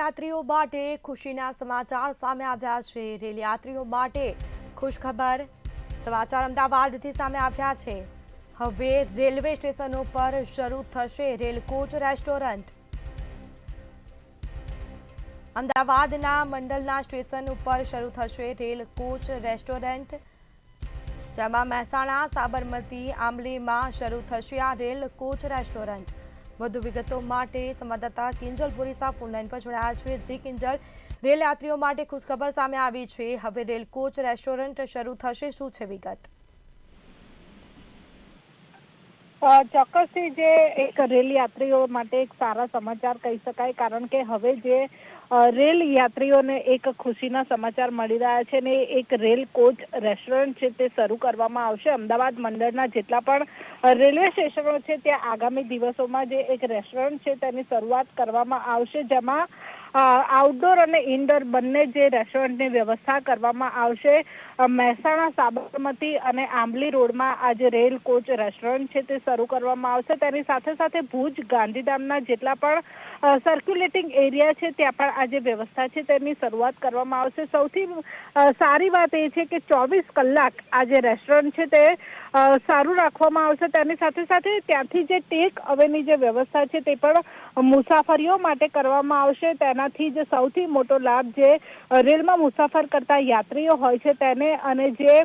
યાત્રીઓ માટે ખુશીના સમાચાર સામે આવ્યા છે। રેલ યાત્રીઓ માટે ખુશખબર સમાચાર અમદાવાદથી સામે આવ્યા છે। હવે રેલવે સ્ટેશનો પર શરૂ થશે રેલ કોચ રેસ્ટોરન્ટ। અમદાવાદના મંડલના સ્ટેશન ઉપર શરૂ થશે રેલ કોચ રેસ્ટોરન્ટ, જેમાં મહેસાણા, સાબરમતી, આંબલીમાં શરૂ થશે આ રેલ કોચ રેસ્ટોરન્ટ। વધુ વિગતો માટે સંવાદદાતા કિંજલ બોરીસા ફોનલાઈન પર જોડાયા છે। જી કિંજલ, રેલ યાત્રીઓ માટે ખુશખબર સામે આવી છે। હવે રેલ કોચ રેસ્ટોરન્ટ શરૂ થશે, શું છે વિગત? ચોક્કસથી જે એક રેલ યાત્રીઓ માટે એક સારા સમાચાર કહી શકાય, કારણ કે હવે જે રેલ યાત્રીઓને એક ખુશીના સમાચાર મળી રહ્યા છે ને એક રેલ કોચ રેસ્ટોરન્ટ છે તે શરૂ કરવામાં આવશે। અમદાવાદ મંડળના જેટલા પણ રેલવે સ્ટેશનો છે ત્યાં આગામી દિવસોમાં જે એક રેસ્ટોરન્ટ છે તેની શરૂઆત કરવામાં આવશે, જેમાં આઉટડોર અને ઇન્ડોર બંને જે રેસ્ટોરન્ટની વ્યવસ્થા કરવામાં આવશે। મહેસાણા, સાબરમતી અને આંબલી રોડમાં આ જે રેલ કોચ રેસ્ટોરન્ટ છે તે શરૂ કરવામાં આવશે। તેની સાથે સાથે ભુજ, ગાંધીધામના જેટલા પણ સર્ક્યુલેટિંગ એરિયા છે ત્યાં પણ આ જે વ્યવસ્થા છે તેની શરૂઆત કરવામાં આવશે। સૌથી સારી વાત એ છે કે 24 કલાક આ જે રેસ્ટોરન્ટ છે તે સારું રાખવામાં આવશે। તેની સાથે સાથે ત્યાંથી જે ટેક અવેની જે વ્યવસ્થા છે તે પણ મુસાફરીઓ માટે કરવામાં આવશે। તેનાથી જ સૌથી મોટો લાભ જે રેલમાં મુસાફર કરતા યાત્રીઓ હોય છે તેને, અને જે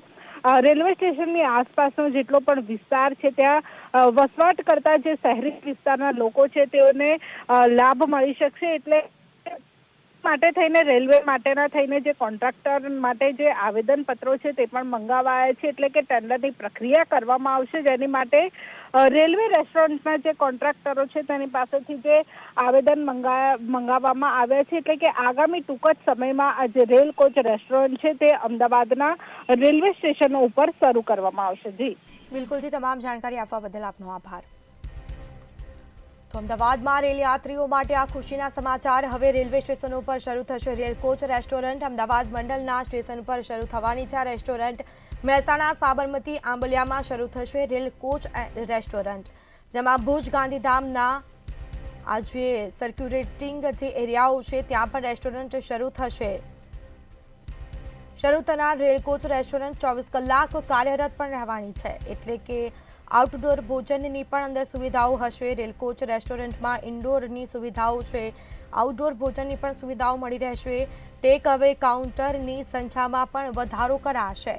રેલવે સ્ટેશનની આસપાસનો જેટલો પણ વિસ્તાર છે ત્યાં વસવાટ કરતા જે શહેરી વિસ્તારના લોકો છે તેઓને લાભ મળી શકશે। એટલે માટે થઈને રેલવે માટેના થઈને જે કોન્ટ્રાક્ટર માટે જે આવેદન પત્રો છે તે પણ મંગાવાયા છે, એટલે કે ટેન્ડરની પ્રક્રિયા કરવામાં આવશે, જેની માટે રેલવે રેસ્ટોરન્ટના જે કોન્ટ્રાક્ટરો છે તેની પાસેથી જે આવેદન મંગાવવામાં આવ્યા છે। એટલે કે આગામી ટૂંક જ સમયમાં આ જે રેલ કોચ રેસ્ટોરન્ટ છે તે અમદાવાદના રેલવે સ્ટેશનો ઉપર શરૂ કરવામાં આવશે। જી બિલકુલથી તમામ જાણકારી આપવા બદલ આપનો આભાર। તો અમદાવાદમાં રેલ યાત્રીઓ માટે આ ખુશીના સમાચાર। હવે રેલવે સ્ટેશનો પર શરૂ થશે રેલ કોચ રેસ્ટોરન્ટ। અમદાવાદ મંડલના સ્ટેશન પર શરૂ થવાની છે આ રેસ્ટોરન્ટ। મહેસાણા, સાબરમતી, આંબલિયામાં શરૂ થશે રેલ કોચ રેસ્ટોરન્ટ, જેમાં ભુજ, ગાંધીધામના આ જે સર્ક્યુલેટિંગ જે એરિયાઓ છે ત્યાં પણ રેસ્ટોરન્ટ શરૂ થશે। શરૂ થનાર રેલ કોચ રેસ્ટોરન્ટ 24 કલાક કાર્યરત પણ રહેવાની છે, એટલે કે આઉટડોર ભોજનની પણ અંદર સુવિધાઓ હશે। રેલ કોચ રેસ્ટોરન્ટમાં ઇન્ડોરની સુવિધાઓ છે, આઉટડોર ભોજનની પણ સુવિધાઓ મળી રહેશે। ટેક અવે કાઉન્ટરની સંખ્યામાં પણ વધારો કરાશે।